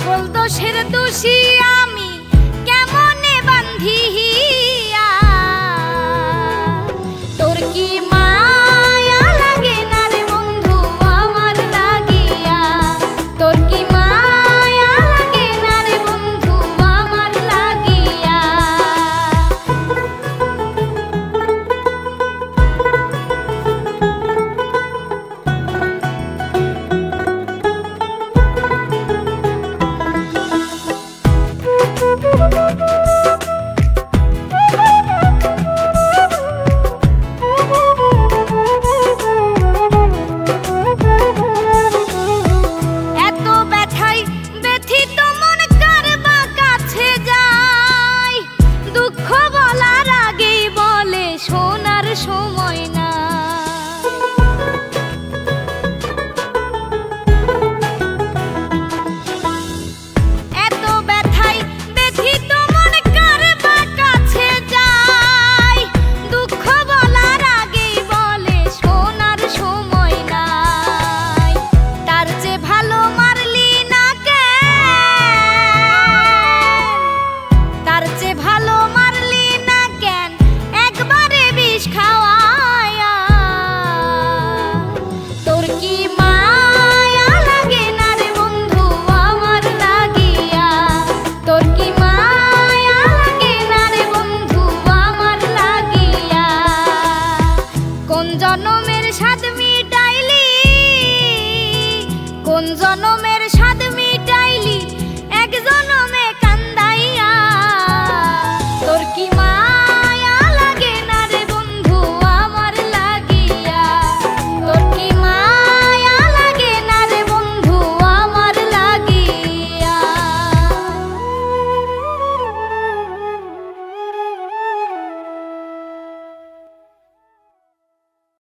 সকল দোষের দোষী আমি কেমনে বান্ধিয়া তোর কি মায়া লাগে না রে বন্ধু আমার লাগিয়া তোর কি মায়া লাগে না রে বন্ধু আমার লাগিয়া সময় না এত ব্যথায় ব্যথিত মন কার বা কাছে যায় দুঃখ বলার আগেই বলে শোনার সময় নাই তার চেয়ে ভালো মারলি না কেন তার চেয়ে ভালো মারলি না কেন একবারে বিষ খাওয়ায়া তোর কি মায়া লাগে না রে বন্ধু আমার লাগিয়া তোর কি মায়া লাগে না রে বন্ধু আমার লাগিয়া কোন জনমের স্বাদ মিটাইলি কোন জনমের